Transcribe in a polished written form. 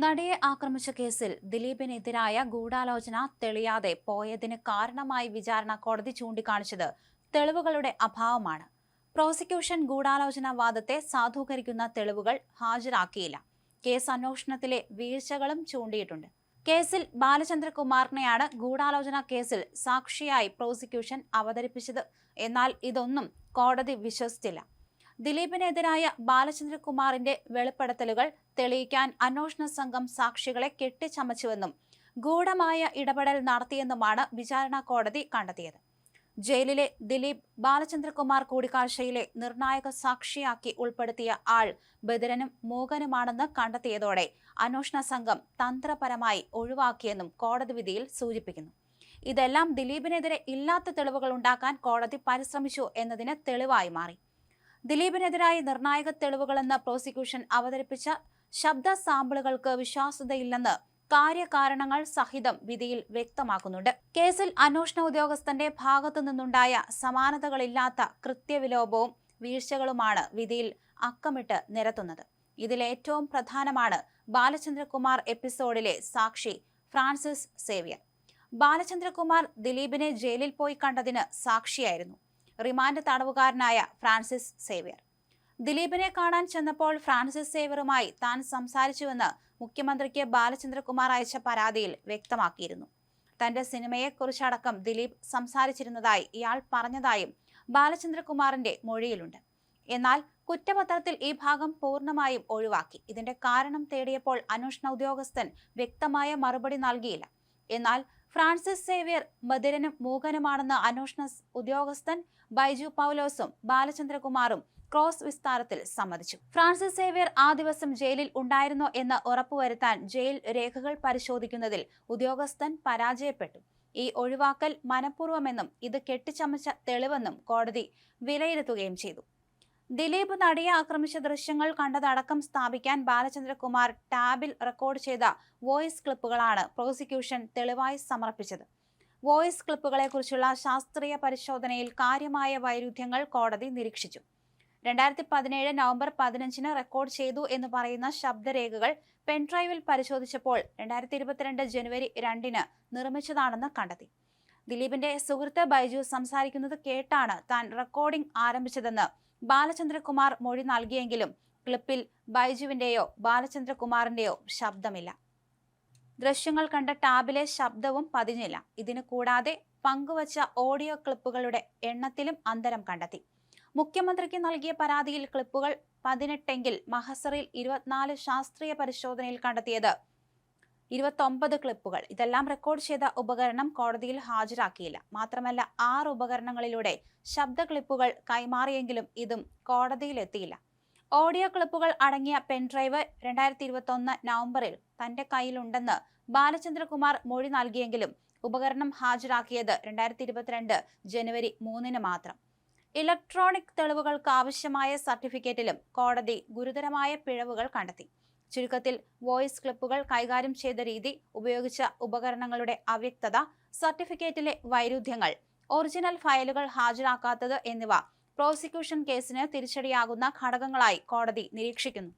നടിയെ ആക്രമിച്ച കേസിൽ ദിലീപിനെതിരായ ഗൂഢാലോചന തെളിയാതെ പോയതിന് കാരണമായി വിചാരണ കോടതി ചൂണ്ടിക്കാണിച്ചത് തെളിവുകളുടെ അഭാവമാണ്. പ്രോസിക്യൂഷൻ ഗൂഢാലോചന വാദത്തെ സാധൂകരിക്കുന്ന തെളിവുകൾ ഹാജരാക്കിയില്ല. കേസ് അന്വേഷണത്തിലെ വീഴ്ചകളും ചൂണ്ടിയിട്ടുണ്ട്. കേസിൽ ബാലചന്ദ്രകുമാറിനെയാണ് ഗൂഢാലോചന കേസിൽ സാക്ഷിയായി പ്രോസിക്യൂഷൻ അവതരിപ്പിച്ചത്. എന്നാൽ ഇതൊന്നും കോടതി വിശ്വസിച്ചില്ല. ദിലീപിനെതിരായ ബാലചന്ദ്രകുമാറിന്റെ വെളിപ്പെടുത്തലുകൾ തെളിയിക്കാൻ അന്വേഷണ സംഘം സാക്ഷികളെ കെട്ടിച്ചമച്ചുവെന്നും ഗൂഢമായ ഇടപെടൽ നടത്തിയെന്നുമാണ് വിചാരണ കോടതി കണ്ടെത്തിയത്. ജയിലിലെ ദിലീപ് ബാലചന്ദ്രകുമാർ കൂടിക്കാഴ്ചയിലെ നിർണായക സാക്ഷിയാക്കി ഉൾപ്പെടുത്തിയ ആൾ ബധിരനും മൂകനുമാണെന്ന് കണ്ടെത്തിയതോടെ അന്വേഷണ സംഘം തന്ത്രപരമായി ഒഴിവാക്കിയെന്നും കോടതി വിധിയിൽ സൂചിപ്പിക്കുന്നു. ഇതെല്ലാം ദിലീപിനെതിരെ ഇല്ലാത്ത തെളിവുകൾ ഉണ്ടാക്കാൻ കോടതി പരിശ്രമിച്ചു എന്നതിന് തെളിവായി മാറി. ദിലീപിനെതിരായി നിർണായക തെളിവുകളെന്ന് പ്രോസിക്യൂഷൻ അവതരിപ്പിച്ച ശബ്ദ സാമ്പിളുകൾക്ക് വിശ്വാസ്യതയില്ലെന്ന് കാര്യകാരണങ്ങൾ സഹിതം വിധിയിൽ വ്യക്തമാക്കുന്നുണ്ട്. കേസിൽ അന്വേഷണ ഉദ്യോഗസ്ഥന്റെ ഭാഗത്തു നിന്നുണ്ടായ സമാനതകളില്ലാത്ത കൃത്യവിലോപവും വീഴ്ചകളുമാണ് വിധിയിൽ അക്കമിട്ട് നിരത്തുന്നത്. ഇതിലേറ്റവും പ്രധാനമാണ് ബാലചന്ദ്രകുമാർ എപ്പിസോഡിലെ സാക്ഷി ഫ്രാൻസിസ് സേവ്യർ. ബാലചന്ദ്രകുമാർ ദിലീപിനെ ജയിലിൽ പോയി കണ്ടതിന് സാക്ഷിയായിരുന്നു റിമാൻഡ് തടവുകാരനായ ഫ്രാൻസിസ് സേവ്യർ. ദിലീപിനെ കാണാൻ ചെന്നപ്പോൾ ഫ്രാൻസിസ് സേവ്യറുമായി താൻ സംസാരിച്ചുവെന്ന് മുഖ്യമന്ത്രിക്ക് ബാലചന്ദ്രകുമാർ അയച്ച പരാതിയിൽ വ്യക്തമാക്കിയിരുന്നു. തന്റെ സിനിമയെക്കുറിച്ചടക്കം ദിലീപ് സംസാരിച്ചിരുന്നതായി ഇയാൾ പറഞ്ഞതായും ബാലചന്ദ്രകുമാറിന്റെ മൊഴിയിലുണ്ട്. എന്നാൽ കുറ്റപത്രത്തിൽ ഈ ഭാഗം പൂർണ്ണമായും ഒഴിവാക്കി. ഇതിന്റെ കാരണം തേടിയപ്പോൾ അന്വേഷണ ഉദ്യോഗസ്ഥൻ വ്യക്തമായ മറുപടി നൽകിയില്ല. എന്നാൽ ഫ്രാൻസിസ് സേവ്യർ ബധിരനും മൂകനുമാണെന്ന് അന്വേഷണ ഉദ്യോഗസ്ഥൻ ബൈജു പൗലോസും ബാലചന്ദ്രകുമാറും ക്രോസ് വിസ്താരത്തിൽ സമ്മതിച്ചു. ഫ്രാൻസിസ് സേവ്യർ ആ ദിവസം ജയിലിൽ ഉണ്ടായിരുന്നോ എന്ന് ഉറപ്പുവരുത്താൻ ജയിൽ രേഖകൾ പരിശോധിക്കുന്നതിൽ ഉദ്യോഗസ്ഥൻ പരാജയപ്പെട്ടു. ഈ ഒഴിവാക്കൽ മനഃപൂർവ്വമെന്നും ഇത് കെട്ടിച്ചമച്ച തെളിവെന്നും കോടതി വിലയിരുത്തുകയും ചെയ്തു. ദിലീപ് നടിയെ ആക്രമിച്ച ദൃശ്യങ്ങൾ കണ്ടതടക്കം സ്ഥാപിക്കാൻ ബാലചന്ദ്രകുമാർ ടാബിൽ റെക്കോർഡ് ചെയ്ത വോയിസ് ക്ലിപ്പുകളാണ് പ്രോസിക്യൂഷൻ തെളിവായി സമർപ്പിച്ചത്. വോയിസ് ക്ലിപ്പുകളെക്കുറിച്ചുള്ള ശാസ്ത്രീയ പരിശോധനയിൽ കാര്യമായ വൈരുദ്ധ്യങ്ങൾ കോടതി നിരീക്ഷിച്ചു. 2017 നവംബർ 15 റെക്കോർഡ് ചെയ്തു എന്ന് പറയുന്ന ശബ്ദരേഖകൾ പെൻഡ്രൈവിൽ പരിശോധിച്ചപ്പോൾ 2022 ജനുവരി 2 നിർമ്മിച്ചതാണെന്ന് കണ്ടെത്തി. ദിലീപിന്റെ സുഹൃത്ത് ബൈജു സംസാരിക്കുന്നത് കേട്ടാണ് താൻ റെക്കോർഡിംഗ് ആരംഭിച്ചതെന്ന് ബാലചന്ദ്രകുമാർ മൊഴി നൽകിയെങ്കിലും ക്ലിപ്പിൽ ബൈജുവിന്റെയോ ബാലചന്ദ്രകുമാറിന്റെയോ ശബ്ദമില്ല. ദൃശ്യങ്ങൾ കണ്ട ടാബിലെ ശബ്ദവും പതിഞ്ഞില്ല. ഇതിനു കൂടാതെ പങ്കുവച്ച ഓഡിയോ ക്ലിപ്പുകളുടെ എണ്ണത്തിലും അന്തരം കണ്ടെത്തി. മുഖ്യമന്ത്രിക്ക് നൽകിയ പരാതിയിൽ ക്ലിപ്പുകൾ 18എങ്കിൽ മഹസറിൽ 24 ശാസ്ത്രീയ പരിശോധനയിൽ കണ്ടെത്തിയത് 29 ക്ലിപ്പുകൾ. ഇതെല്ലാം റെക്കോർഡ് ചെയ്ത ഉപകരണം കോടതിയിൽ ഹാജരാക്കിയില്ല. മാത്രമല്ല 6 ഉപകരണങ്ങളിലൂടെ ശബ്ദ ക്ലിപ്പുകൾ കൈമാറിയെങ്കിലും ഇതും കോടതിയിലെത്തിയില്ല. ഓഡിയോ ക്ലിപ്പുകൾ അടങ്ങിയ പെൻഡ്രൈവ് 2021 നവംബറിൽ തന്റെ കയ്യിലുണ്ടെന്ന് ബാലചന്ദ്രകുമാർ മൊഴി നൽകിയെങ്കിലും ഉപകരണം ഹാജരാക്കിയത് 2022 ജനുവരി 3 മാത്രം. ഇലക്ട്രോണിക് തെളിവുകൾക്ക് ആവശ്യമായ സർട്ടിഫിക്കറ്റിലും കോടതി ഗുരുതരമായ പിഴവുകൾ കണ്ടെത്തി. ചുരുക്കത്തിൽ വോയിസ് ക്ലിപ്പുകൾ കൈകാര്യം ചെയ്ത രീതി, ഉപയോഗിച്ച ഉപകരണങ്ങളുടെ അവ്യക്തത, സർട്ടിഫിക്കറ്റിലെ വൈരുദ്ധ്യങ്ങൾ, ഒറിജിനൽ ഫയലുകൾ ഹാജരാക്കാത്തത് എന്നിവ പ്രോസിക്യൂഷൻ കേസിന് തിരിച്ചടിയാകുന്ന ഘടകങ്ങളായി കോടതി നിരീക്ഷിക്കുന്നു.